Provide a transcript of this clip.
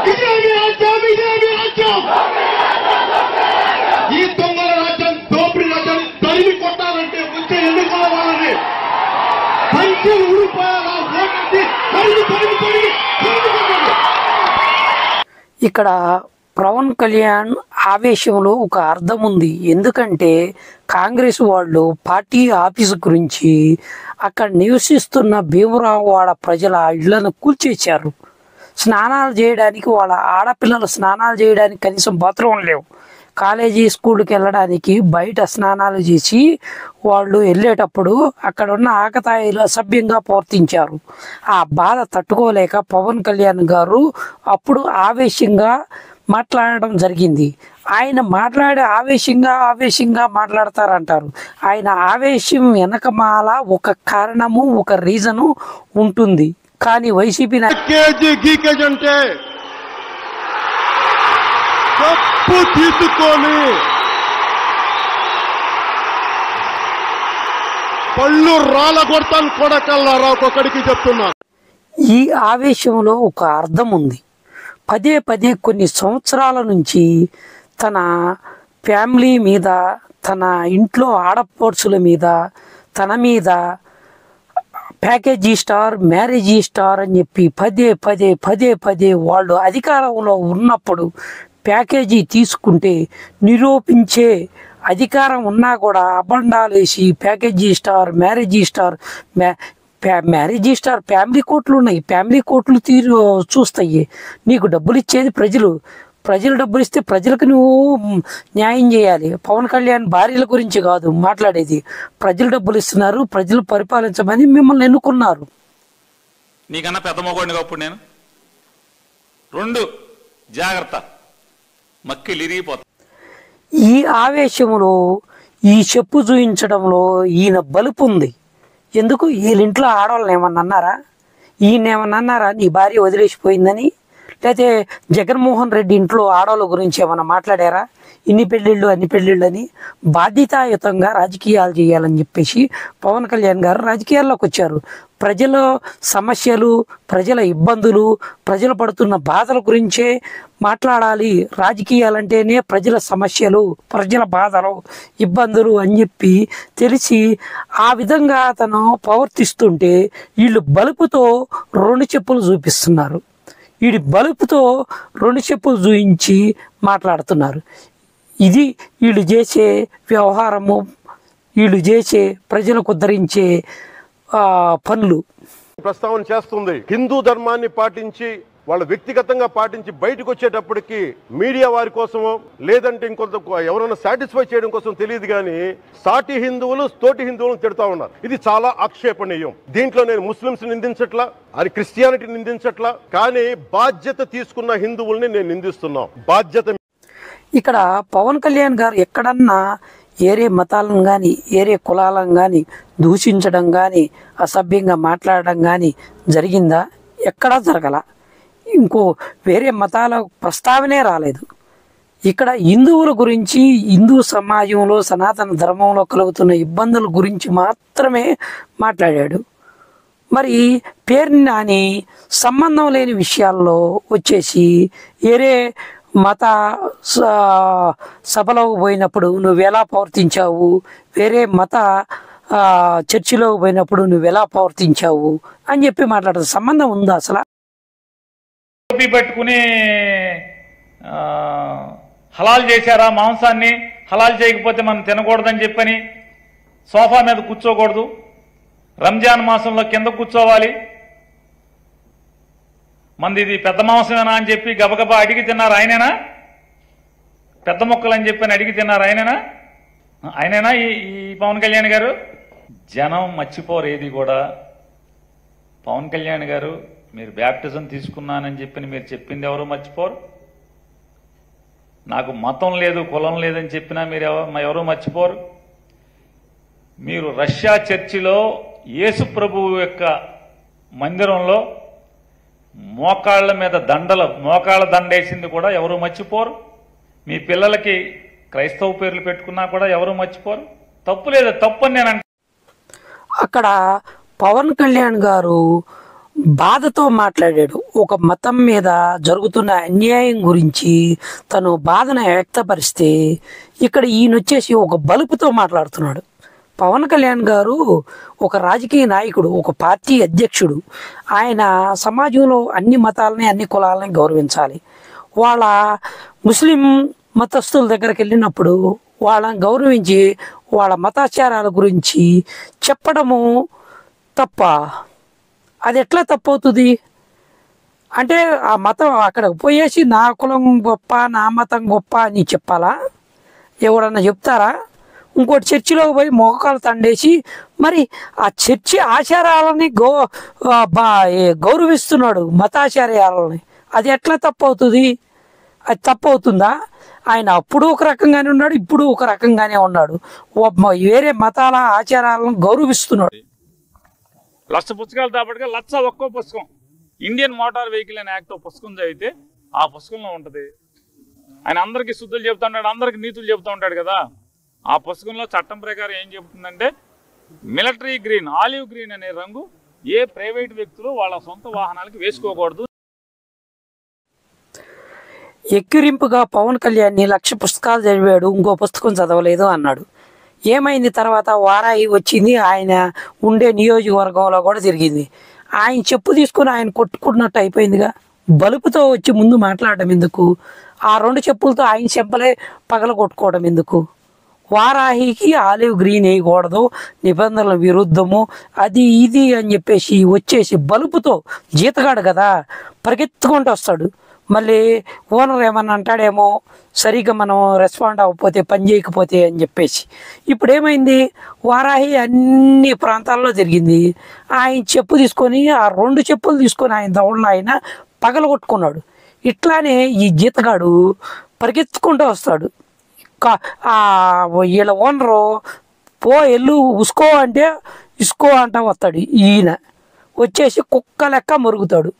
ఈ దొంగల రాజ్యం, దోపిడీ రాజ్యం తరిమి కొట్టాలంటే వచ్చే ఎన్నికల వాళ్ళని పంచి ఊడిపోయేలా ఓటేసి తరిమి తరిమి తరిమి కొట్టాలి. ఇక్కడ పవన్ కళ్యాణ్ ఆవేశంలో ఒక అర్థం ఉంది. ఎందుకంటే కాంగ్రెస్ వాళ్ళు పార్టీ ఆఫీసు గురించి అక్కడ నివసిస్తున్న భీమరావువాడ ప్రజల ఇళ్లను కూల్చేశారు. స్నానాలు చేయడానికి, వాళ్ళ ఆడపిల్లలు స్నానాలు చేయడానికి కనీసం బాత్రూమ్ లేవు. కాలేజీ స్కూల్కి వెళ్ళడానికి బయట స్నానాలు చేసి వాళ్ళు వెళ్ళేటప్పుడు అక్కడ ఉన్న ఆకతాయిలు అసభ్యంగా ప్రవర్తించారు. ఆ బాధ తట్టుకోలేక పవన్ కళ్యాణ్ గారు అప్పుడు ఆవేశంగా మాట్లాడడం జరిగింది. ఆయన ఆవేశంగా మాట్లాడతారంటారు. ఆయన ఆవేశం వెనకమాల ఒక కారణము, ఒక రీజను ఉంటుంది. కానీ వైసీపీ అంటే తప్పు తీసుకొని పళ్ళు రాళ్ళ కొడతాను కొడకల్లారా ఒక్కొక్కడికి చెప్తున్నా. ఈ ఆవేశంలో ఒక అర్థం ఉంది. పదే పదే కొన్ని సంవత్సరాల నుంచి తన ఫ్యామిలీ మీద, తన ఇంట్లో ఆడపడుచుల మీద, తన మీద ప్యాకేజీ స్టార్, మ్యారేజీ స్టార్ అని చెప్పి పదే పదే వాళ్ళు అధికారంలో ఉన్నప్పుడు ప్యాకేజీ తీసుకుంటే నిరూపించే అధికారం ఉన్నా కూడా అబండాలు వేసి package star, marriage star, marriage star family కోర్టులు ఉన్నాయి. ఫ్యామిలీ కోర్టులు చూస్తాయి. నీకు డబ్బులు ఇచ్చేది ప్రజలు. ప్రజలు డబ్బులు ఇస్తే ప్రజలకు నువ్వు న్యాయం చేయాలి. పవన్ కళ్యాణ్ భార్యల గురించి కాదు మాట్లాడేది. ప్రజలు డబ్బులు ఇస్తున్నారు, ప్రజలు పరిపాలించమని మిమ్మల్ని ఎన్నుకున్నారు. నీకన్నా పెద్ద మొగోడిని అప్పుడు నేను. 2 జాగ్రత్త, మక్కిలు ఇరిగిపోతా. ఈ ఆవేశంలో, ఈ చెప్పు చూయించడంలో ఈయన బలుపు ఉంది. ఎందుకు? వీళ్ళింట్లో ఆడవాళ్ళని ఏమన్నా అన్నారా? ఈయన ఏమన్నా అన్నారా నీ భార్య వదిలేసిపోయిందని? లేకపోతే జగన్మోహన్ రెడ్డి ఇంట్లో ఆడవాళ్ళ గురించి ఏమైనా మాట్లాడారా? ఇన్ని పెళ్ళిళ్ళు అన్ని పెళ్ళిళ్ళు అని. బాధ్యతాయుతంగా రాజకీయాలు చేయాలని చెప్పేసి పవన్ కళ్యాణ్ గారు రాజకీయాల్లోకి వచ్చారు. ప్రజల సమస్యలు, ప్రజల ఇబ్బందులు, ప్రజలు పడుతున్న బాధల గురించే మాట్లాడాలి. రాజకీయాలంటేనే ప్రజల సమస్యలు, ప్రజల బాధలు, ఇబ్బందులు అని చెప్పి తెలిసి ఆ విధంగా అతను ప్రవర్తిస్తుంటే వీళ్ళు బలుపుతో 2 చెప్పులు చూపిస్తున్నారు. వీడి బలుపుతో 2 చెప్పులు చూయించి మాట్లాడుతున్నారు. ఇది వీళ్ళు చేసే వ్యవహారము, వీళ్ళు చేసే ప్రజలకు ఉద్ధరించే పనులు. ప్రస్తావన చేస్తుంది. హిందూ ధర్మాన్ని పాటించి వాళ్ళు వ్యక్తిగతంగా పాటించి బయటకు వచ్చేటప్పటికి మీడియా వారి కోసమో లేదంటే ఇంకొంత ఎవరైనా సాటిస్ఫై చేయడం కోసం తెలియదు కానీ సాటి హిందువులు తోటి హిందువులను తిడతా ఉన్నారు. ఇది చాలా ఆక్షేపణీయం. దీంట్లో నేను ముస్లింస్ నిందించట్లా, అది క్రిస్టియానిటీ నిందించట్లా, కానీ బాధ్యత తీసుకున్న హిందువుల్ని నేను నిందిస్తున్నాం. బాధ్యత. ఇక్కడ పవన్ కళ్యాణ్ గారు ఎక్కడన్నా ఏరే మతాలను కానీ, ఏరే కులాలను కానీ దూషించడం కానీ, అసభ్యంగా మాట్లాడడం కానీ జరిగిందా? ఎక్కడా జరగల. ఇంకో వేరే మతాల ప్రస్తావనే రాలేదు. ఇక్కడ హిందువుల గురించి, హిందూ సమాజంలో, సనాతన ధర్మంలో కలుగుతున్న ఇబ్బందుల గురించి మాత్రమే మాట్లాడాడు. మరి పేరు నాని సంబంధం లేని విషయాల్లో వచ్చేసి ఏరే మత సభలో పోయినప్పుడు నువ్వెలా ప్రవర్తించావు, వేరే మత చర్చిలో పోయినప్పుడు నువ్వెలా ప్రవర్తించావు అని చెప్పి మాట్లాడదు. సంబంధం ఉందా అసలు? పట్టుకుని హలాల్ చేశారా మాంసాన్ని? హలాల్ చేయకపోతే మనం తినకూడదని చెప్పని సోఫా మీద కూర్చోకూడదు, రంజాన్ మాసంలో కింద కూర్చోవాలి, మంది ఇది పెద్ద మాంసమేనా అని చెప్పి గబగబా అడిగి తిన్నారు ఆయనేనా? పెద్ద మొక్కలు అని చెప్పని అడిగి తిన్నారు ఆయనేనా ఈ పవన్ కళ్యాణ్ గారు? జనం మర్చిపోరు ఏది కూడా. పవన్ కళ్యాణ్ గారు మీరు బ్యాప్టిజం తీసుకున్నానని చెప్పి మీరు చెప్పింది ఎవరు మర్చిపోరు. నాకు మతం లేదు, కులం లేదని చెప్పినా మీరు ఎవరు మర్చిపోరు. మీరు రష్యా చర్చిలో యేసు ప్రభువు యొక్క మందిరంలో మోకాళ్ళ మీద మోకాళ్ళ దండేసింది కూడా ఎవరు మర్చిపోరు. మీ పిల్లలకి క్రైస్తవ పేర్లు పెట్టుకున్నా కూడా ఎవరు మర్చిపోరు. తప్పు లేదు, తప్పు అని నేను అక్కడ పవన్ కళ్యాణ్ గారు బాధతో మాట్లాడాడు. ఒక మతం మీద జరుగుతున్న అన్యాయం గురించి తను బాధను వ్యక్తపరిస్తే ఇక్కడ ఈయన వచ్చేసి ఒక బలుపుతో మాట్లాడుతున్నాడు. పవన్ కళ్యాణ్ గారు ఒక రాజకీయ నాయకుడు, ఒక పార్టీ అధ్యక్షుడు. ఆయన సమాజంలో అన్ని మతాలని అన్ని కులాలని గౌరవించాలి. వాళ్ళ ముస్లిం మతస్థుల దగ్గరికి వెళ్ళినప్పుడు వాళ్ళని గౌరవించి వాళ్ళ మతాచారాల గురించి చెప్పడము తప్ప. అది ఎట్లా తప్పవుతుంది అంటే ఆ మతం అక్కడికి పోయేసి నా కులం గొప్ప నా మతం గొప్ప అని చెప్పాలా? ఎవరన్నా చెప్తారా? ఇంకోటి చర్చిలోకి పోయి మోకాలు తండేసి మరి ఆ చర్చి ఆచారాలని గౌరవిస్తున్నాడు, మతాచార్యాలని. అది ఎట్లా తప్పవుతుంది? అది తప్పవుతుందా? ఆయన అప్పుడు ఒక రకంగానే ఉన్నాడు, ఇప్పుడు ఒక రకంగానే ఉన్నాడు. వేరే మతాల ఆచారాలను గౌరవిస్తున్నాడు. 1,00,000 పుస్తకాలు దాపటిగా 1,00,000 ఒక్కో పుస్తకం ఇండియన్ మోటార్ వెహికల్ అనే యాక్ట్ పుస్తకం చదివితే ఆ పుస్తకంలో ఉంటుంది. ఆయన అందరికీ శుద్ధులు చెబుతూ ఉంటాడు, అందరికి నీతులు చెబుతూ ఉంటాడు కదా. ఆ పుస్తకంలో చట్టం ప్రకారం ఏం చెబుతుందంటే మిలిటరీ గ్రీన్, ఆలివ్ గ్రీన్ అనే రంగు ఏ ప్రైవేట్ వ్యక్తులు వాళ్ళ సొంత వాహనాలకి వేసుకోకూడదు. ఎక్కిరింపుగా పవన్ కళ్యాణ్ని 1,00,000 పుస్తకాలు చదివాడు, ఇంకో పుస్తకం చదవలేదు అన్నాడు. ఏమైంది తర్వాత? వారాయి వచ్చింది, ఆయన ఉండే నియోజకవర్గంలో కూడా తిరిగింది. ఆయన చెప్పు తీసుకుని ఆయన కొట్టుకున్నట్టు అయిపోయిందిగా. బలుపుతో వచ్చి ముందు మాట్లాడడం ఎందుకు? ఆ 2 చెప్పులతో ఆయన చెంపలే పగల కొట్టుకోవడం ఎందుకు? వారాహికి ఆలివ్ గ్రీన్ వేయకూడదు, నిబంధనల విరుద్ధము, అది ఇది అని చెప్పేసి వచ్చేసి బలుపుతో, జీతగాడు కదా పరిగెత్తుకుంటూ వస్తాడు. మళ్ళీ ఓనర్ ఏమన్నా అంటాడేమో సరిగ్గా మనం రెస్పాండ్ అవ్వకపోతే, పని చేయకపోతే అని చెప్పేసి. ఇప్పుడు ఏమైంది? వారాహి అన్ని ప్రాంతాల్లో తిరిగింది. ఆయన చెప్పు తీసుకొని ఆ 2 చెప్పులు తీసుకొని ఆయన దౌడలో ఆయన పగలగొట్టుకున్నాడు. ఇట్లానే ఈ జీతగాడు పరిగెత్తుకుంటూ వస్తాడు. వీళ్ళ ఓనరు ఎల్లు ఉసుకో అంటే ఇసుకో అంటా వస్తాడు. ఈయన వచ్చేసి కుక్క లెక్క మురుగుతాడు.